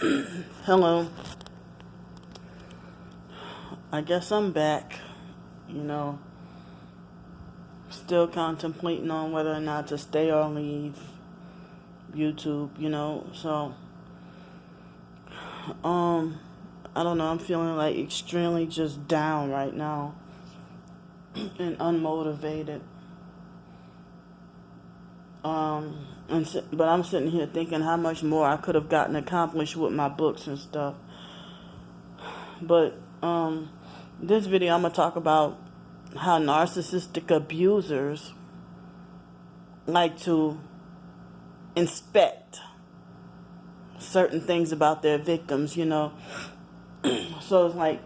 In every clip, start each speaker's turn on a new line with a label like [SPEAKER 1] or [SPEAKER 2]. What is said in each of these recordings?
[SPEAKER 1] Hello. I guess I'm back. You know, still contemplating on whether or not to stay or leave YouTube. So, um, I don't know. I'm feeling like extremely just down right now and unmotivated. But I'm sitting here thinking how much more I could have gotten accomplished with my books and stuff. But this video I'm gonna talk about how narcissistic abusers like to inspect certain things about their victims. So it's like,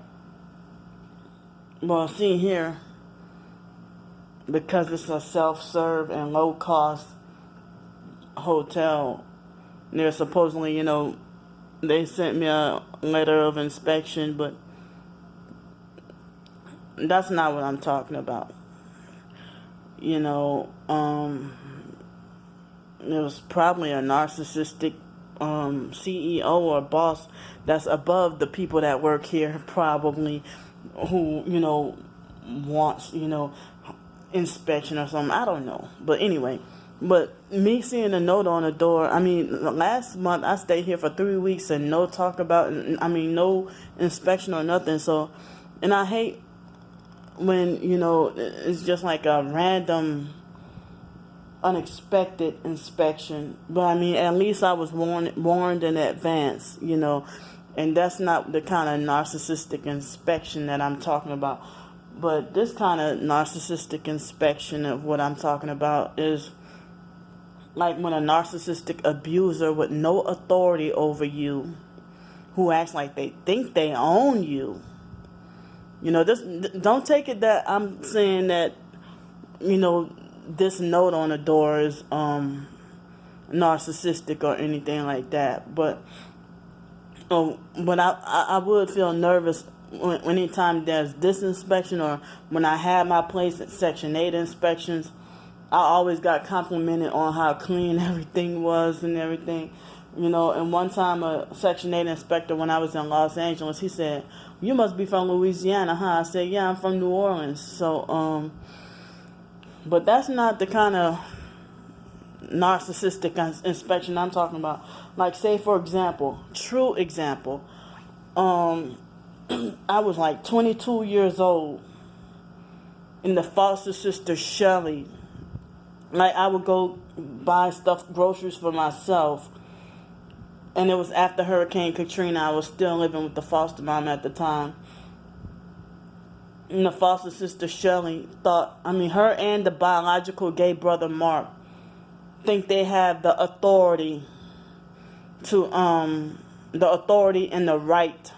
[SPEAKER 1] well, see here, because it's a self-serve and low-cost hotel, they're supposedly, they sent me a letter of inspection, but that's not what I'm talking about. It was probably a narcissistic CEO or boss that's above the people that work here, probably, who, wants, inspection or something. I don't know. But anyway, but me seeing a note on the door, last month I stayed here for 3 weeks and no talk about, no inspection or nothing. So, and I hate when, it's just like a random unexpected inspection. But at least I was warned in advance, and that's not the kind of narcissistic inspection that I'm talking about. But this kind of narcissistic inspection of what I'm talking about is like when a narcissistic abuser with no authority over you, who acts like they think they own you. This, don't take it that I'm saying that, this note on the door is narcissistic or anything like that. But I would feel nervous anytime there's this inspection, or when I had my place at Section 8 inspections. I always got complimented on how clean everything was and everything. And one time a Section 8 inspector, when I was in Los Angeles, he said, "You must be from Louisiana, huh?" I said, "Yeah, I'm from New Orleans." So, but that's not the kind of narcissistic inspection I'm talking about. Like, say, for example, true example, I was like 22 years old, and the foster sister Shelly, like, I would go buy groceries for myself, and it was after Hurricane Katrina. I was still living with the foster mom at the time. And the foster sister Shelly thought, her and the biological gay brother Mark think they have the authority and the right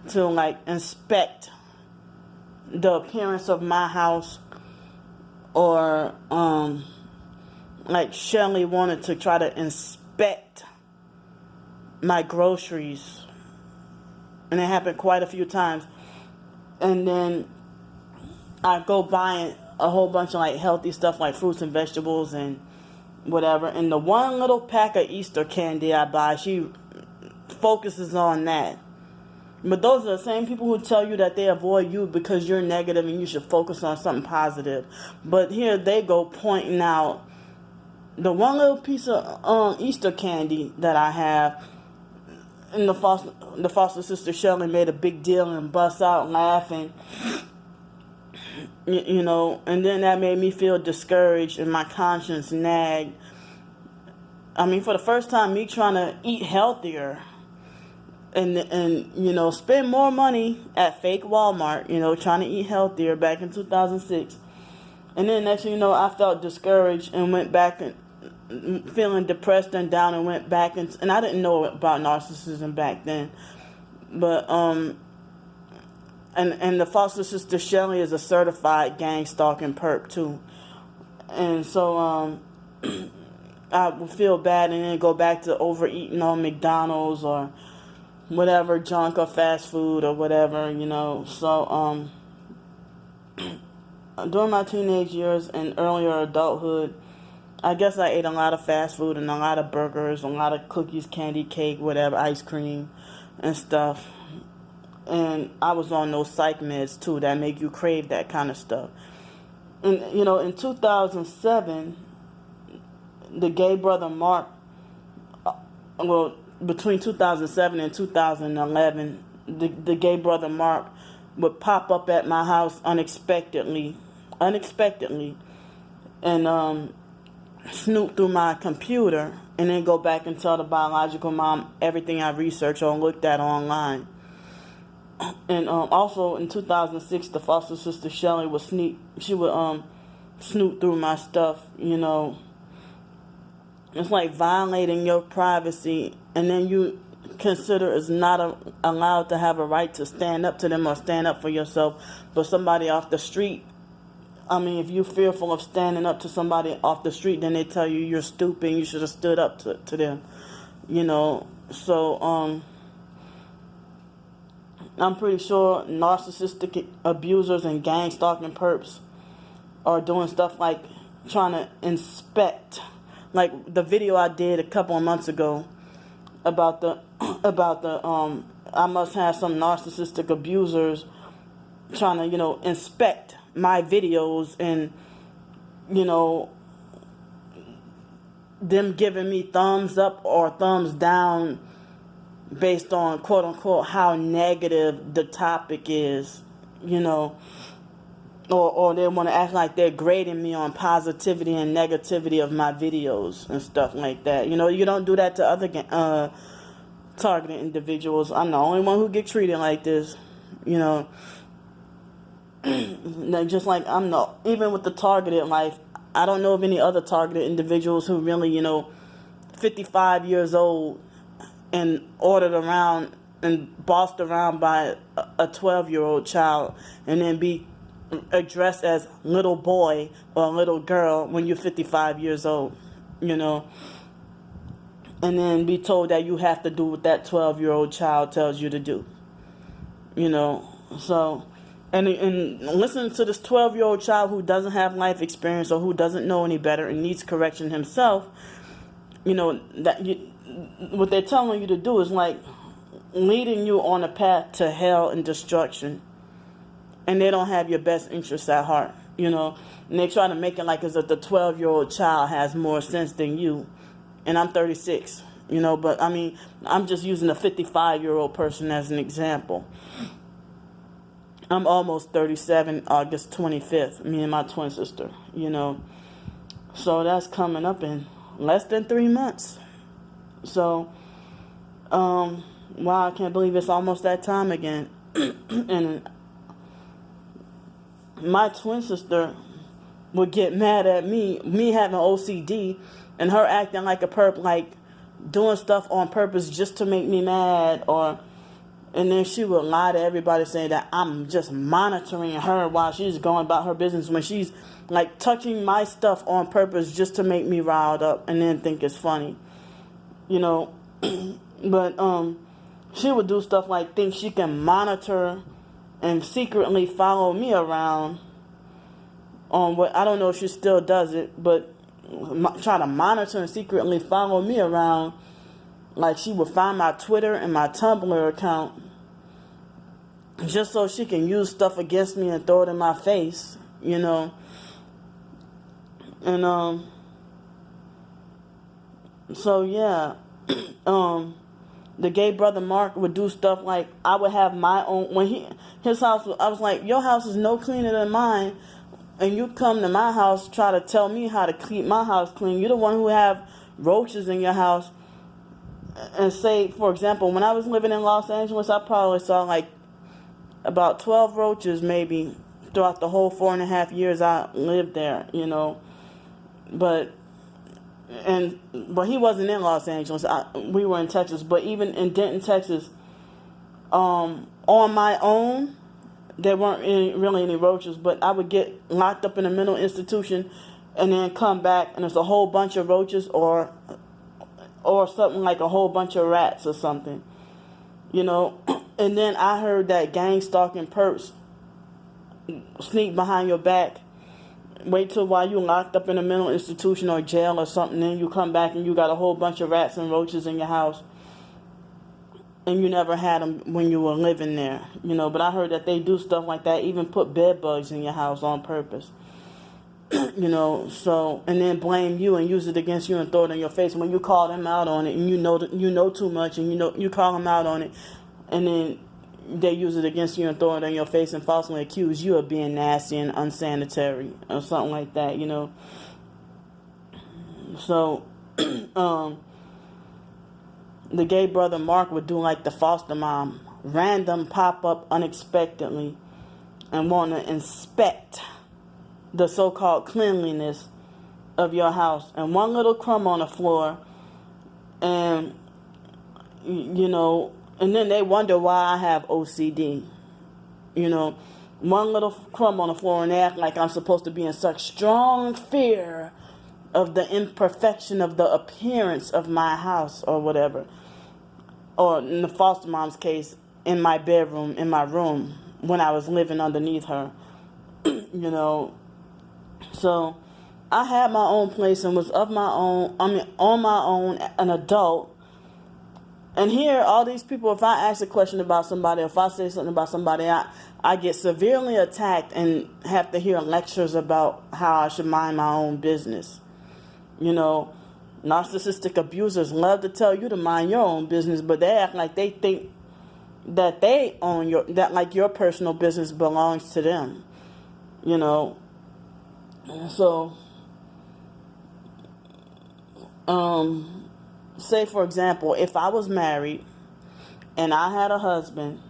[SPEAKER 1] to, like, inspect the appearance of my house, or like Shelly wanted to try to inspect my groceries, and it happened quite a few times. And then I go buying a whole bunch of, like, healthy stuff, like fruits and vegetables and whatever. And the one little pack of Easter candy I buy, she focuses on that. But those are the same people who tell you that they avoid you because you're negative and you should focus on something positive. But here they go pointing out the one little piece of Easter candy that I have. And the foster sister Shelley made a big deal and bust out laughing. And then that made me feel discouraged and my conscience nagged. For the first time, me trying to eat healthier and spend more money at fake Walmart, trying to eat healthier back in 2006. And then next thing you know, I felt discouraged and went back and feeling depressed and down, and went back and I didn't know about narcissism back then. But and the foster sister Shelly is a certified gang stalking perp too. And so I would feel bad and then go back to overeating on McDonald's or whatever junk or fast food or whatever, So during my teenage years and earlier adulthood, I guess I ate a lot of fast food and a lot of burgers, a lot of cookies, candy, cake, whatever, ice cream and stuff. And I was on those psych meds too that make you crave that kind of stuff. And in 2007, the gay brother Mark, well, between 2007 and 2011, the gay brother Mark would pop up at my house unexpectedly, and snoop through my computer, and then go back and tell the biological mom everything I researched or looked at online. And also in 2006, the foster sister Shelly would snoop through my stuff. It's like violating your privacy, and then you consider is not allowed to have a right to stand up to them or stand up for yourself. But somebody off the street, if you're fearful of standing up to somebody off the street, then they tell you you're stupid, you should have stood up to them. So I'm pretty sure narcissistic abusers and gang stalking perps are doing stuff like trying to inspect, like the video I did a couple of months ago about the I must have some narcissistic abusers trying to inspect my videos, and them giving me thumbs up or thumbs down based on quote unquote how negative the topic is, or they want to act like they're grading me on positivity and negativity of my videos and stuff like that. You don't do that to other targeted individuals. I'm the only one who get treated like this. Just like even with the targeted life, I don't know of any other targeted individuals who really 55 years old and ordered around and bossed around by a 12-year-old child, and then be addressed as little boy or little girl when you're 55 years old, and then be told that you have to do what that 12-year-old child tells you to do, so, and listen to this 12-year-old child who doesn't have life experience or who doesn't know any better and needs correction himself. What they're telling you to do is like leading you on a path to hell and destruction, and they don't have your best interests at heart, and they try to make it like as if the 12-year-old child has more sense than you, and I'm 36, but I'm just using a 55-year-old person as an example. I'm almost 37, August 25th, me and my twin sister, so that's coming up in less than 3 months. So, wow, I can't believe it's almost that time again. And my twin sister would get mad at me having OCD, and her acting like a perp, like doing stuff on purpose just to make me mad, and then she would lie to everybody saying that I'm just monitoring her while she's going about her business, when she's like touching my stuff on purpose just to make me riled up and then think it's funny. But she would do stuff like think she can monitor and secretly follow me around on what, I don't know if she still does it, but try to monitor and secretly follow me around. Like she would find my Twitter and my Tumblr account just so she can use stuff against me and throw it in my face, and so yeah, the gay brother Mark would do stuff like I would have my own, when his house, I was like, your house is no cleaner than mine, and you come to my house try to tell me how to keep my house clean. You're the one who have roaches in your house. And say, for example, when I was living in Los Angeles, I probably saw like about 12 roaches maybe throughout the whole 4.5 years I lived there, But he wasn't in Los Angeles. We were in Texas. But even in Denton, Texas, on my own, there weren't really any roaches. But I would get locked up in a mental institution and then come back and there's a whole bunch of roaches or something like a whole bunch of rats or something, And then I heard that gang stalking perps sneak behind your back Wait till while you locked up in a mental institution or jail or something, then you come back and you got a whole bunch of rats and roaches in your house, and you never had them when you were living there, But I heard that they do stuff like that, even put bed bugs in your house on purpose, So, and then blame you and use it against you and throw it in your face when you call them out on it, and you know too much, and you call them out on it, and then they use it against you and throw it in your face and falsely accuse you of being nasty and unsanitary or something like that, So, the gay brother Mark would do like the foster mom, random pop up unexpectedly and want to inspect the so-called cleanliness of your house, and one little crumb on the floor, and and then they wonder why I have OCD. One little crumb on the floor, and they act like I'm supposed to be in such strong fear of the imperfection of the appearance of my house or whatever. Or in the foster mom's case, in my bedroom, in my room, when I was living underneath her. So I had my own place and was on my own, an adult. And here, all these people, if I ask a question about somebody, if I say something about somebody, I get severely attacked and have to hear lectures about how I should mind my own business. Narcissistic abusers love to tell you to mind your own business, but they act like they think that they own like your personal business belongs to them. So, say for example, if I was married and I had a husband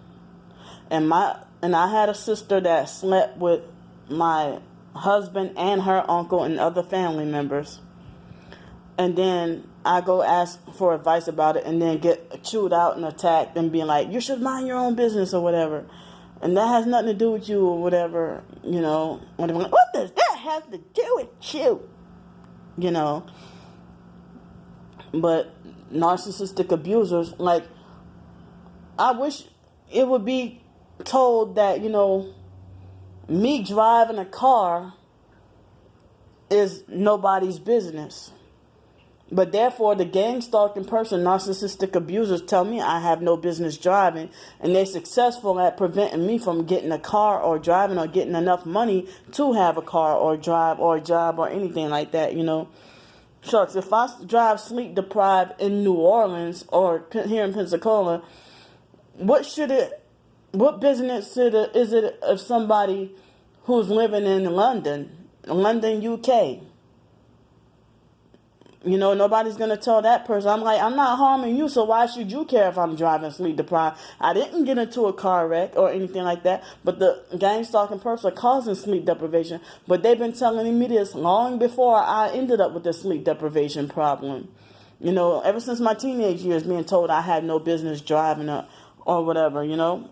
[SPEAKER 1] and I had a sister that slept with my husband and her uncle and other family members, and then I go ask for advice about it and then get chewed out and attacked and being like, you should mind your own business or whatever, and that has nothing to do with you or whatever, what does that have to do with you? But narcissistic abusers, like, I wish it would be told that, me driving a car is nobody's business. But therefore, the gang-stalking person, narcissistic abusers, tell me I have no business driving, and they're successful at preventing me from getting a car or driving or getting enough money to have a car or drive or a job or anything like that, Shucks, if I drive sleep-deprived in New Orleans or here in Pensacola, what business is it of somebody who's living in London, UK? Nobody's going to tell that person. I'm like, I'm not harming you, so why should you care if I'm driving sleep deprived? I didn't get into a car wreck or anything like that, but the gang stalking person are causing sleep deprivation. But they've been telling me this long before I ended up with the sleep deprivation problem. Ever since my teenage years, being told I had no business driving or whatever, When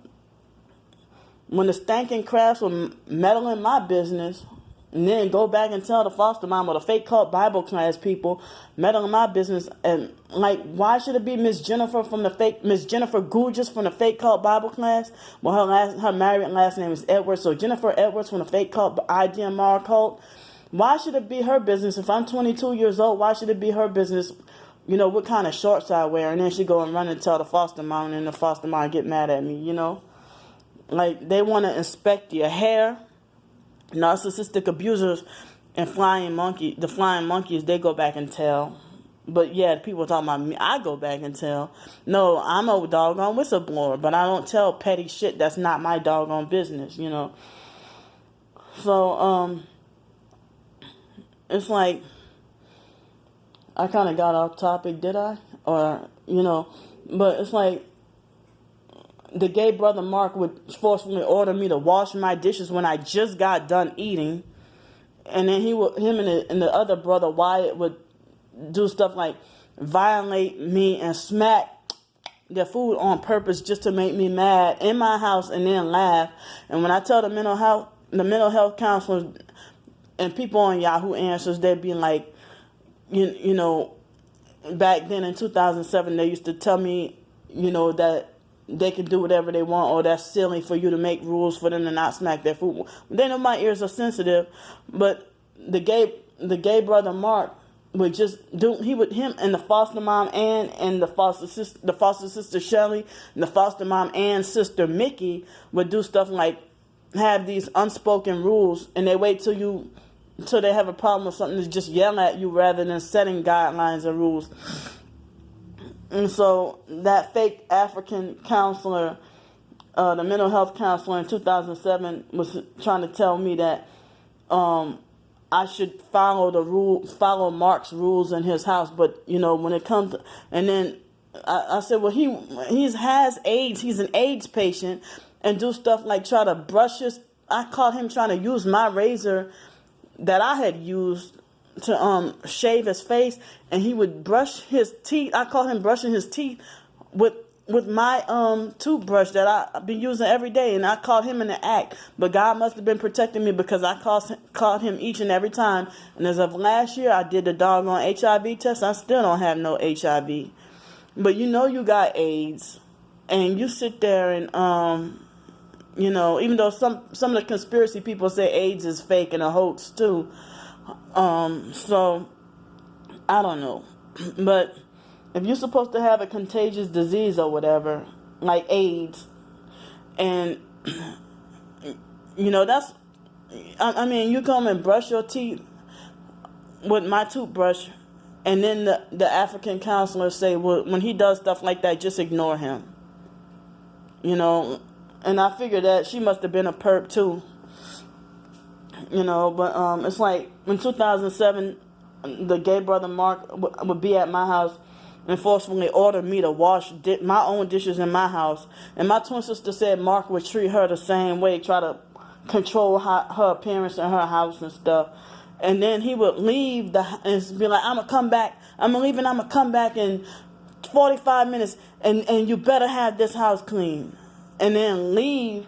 [SPEAKER 1] the stanking crafts were meddling my business, and then go back and tell the foster mom or the fake cult Bible class people meddling my business, and like, why should it be Miss Jennifer Gugis from the fake cult Bible class? Well, her married last name is Edwards, so Jennifer Edwards from the fake cult IDMR cult. Why should it be her business? If I'm 22 years old, why should it be her business? What kind of shorts I wear, and then she go and run and tell the foster mom, and then the foster mom get mad at me. Like, they want to inspect your hair. Narcissistic abusers and the flying monkeys, they go back and tell. But yeah, people talking about me, I go back and tell. No, I'm a doggone whistleblower, but I don't tell petty shit that's not my doggone business, So, it's like, I kind of got off topic, did I? Or, but it's like, the gay brother Mark would forcefully order me to wash my dishes when I just got done eating. And then him and the other brother Wyatt would do stuff like violate me and smack their food on purpose just to make me mad in my house and then laugh. And when I tell the mental health counselors and people on Yahoo Answers, they'd be like, back then in 2007, they used to tell me, that they can do whatever they want, or that's silly for you to make rules for them to not smack their food. They know my ears are sensitive, but the gay brother Mark would just do, him and the foster mom Ann and the foster sister Shelley and the foster mom Ann's sister Mickey would do stuff like have these unspoken rules, and they wait till they have a problem with something to just yell at you rather than setting guidelines and rules. And so that fake African counselor, the mental health counselor in 2007, was trying to tell me that I should follow Mark's rules in his house. But when it comes to, and then I said, well, he has AIDS. He's an AIDS patient, and do stuff like try to brush his. I caught him trying to use my razor that I had used to shave his face, and he would brush his teeth. I caught him brushing his teeth with my toothbrush that I've been using every day, and I caught him in the act. But God must have been protecting me, because I caught him each and every time. And as of last year, I did the doggone HIV test. I still don't have no HIV. But you got AIDS, and you sit there and even though some of the conspiracy people say AIDS is fake and a hoax too. So I don't know. But if you're supposed to have a contagious disease or whatever, like AIDS, and that's, I mean, you come and brush your teeth with my toothbrush, and then the African counselor say, well, when he does stuff like that, just ignore him. And I figured that she must have been a perp too. But it's like in 2007, the gay brother Mark would be at my house and forcefully order me to wash my own dishes in my house. And my twin sister said Mark would treat her the same way, try to control her appearance in her house and stuff. And then he would leave and be like, I'm going to come back. I'm going to come back in 45 minutes, and you better have this house clean. And then leave,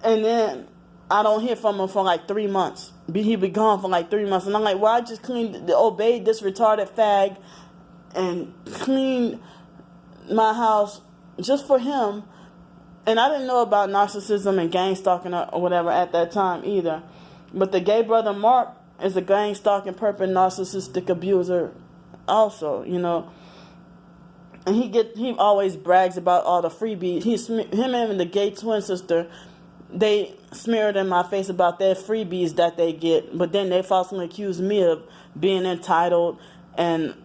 [SPEAKER 1] and then I don't hear from him for like 3 months. He be gone for like 3 months. And I'm like, well, I just obeyed this retarded fag and cleaned my house just for him. And I didn't know about narcissism and gang stalking or whatever at that time either. But the gay brother Mark is a gang stalking, perp, and narcissistic abuser also, And he always brags about all the freebies. Him and the gay twin sister, they smeared in my face about their freebies that they get. But then they falsely accuse me of being entitled and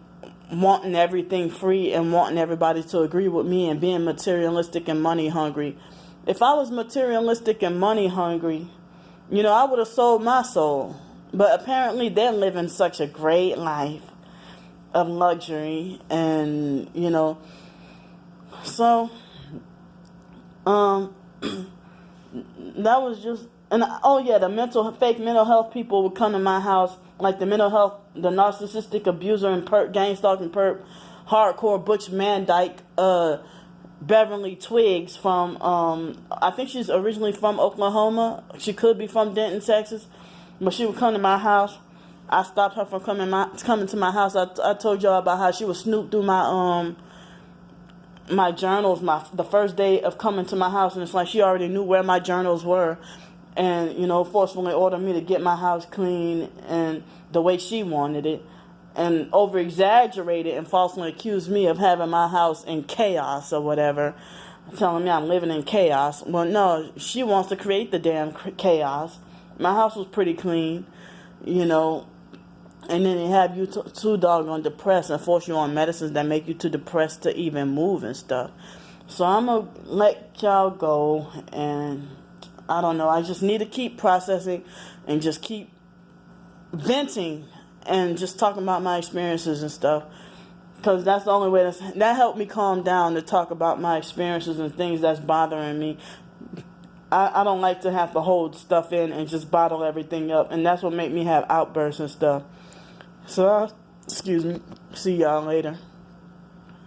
[SPEAKER 1] wanting everything free and wanting everybody to agree with me and being materialistic and money hungry. If I was materialistic and money hungry, I would have sold my soul. But apparently they're living such a great life of luxury, and so that was just, and the fake mental health people would come to my house, like the narcissistic abuser and perp, gang stalking perp, hardcore Butch Mandyke, Beverly Twiggs from I think she's originally from Oklahoma. She could be from Denton, Texas, but she would come to my house. I stopped her from coming to my house. I told y'all about how she would snoop through my my journals the first day of coming to my house, and it's like she already knew where my journals were, and forcefully ordered me to get my house clean and the way she wanted it, and over exaggerated and falsely accused me of having my house in chaos or whatever, telling me I'm living in chaos. Well, no, she wants to create the damn chaos. My house was pretty clean, and then they have you too doggone depressed and force you on medicines that make you too depressed to even move and stuff. So I'm going to let y'all go, and I don't know. I just need to keep processing and just keep venting and just talking about my experiences and stuff. Because that's the only way that helped me calm down, to talk about my experiences and things that's bothering me. I don't like to have to hold stuff in and just bottle everything up. And that's what made me have outbursts and stuff. So, excuse me. See y'all later.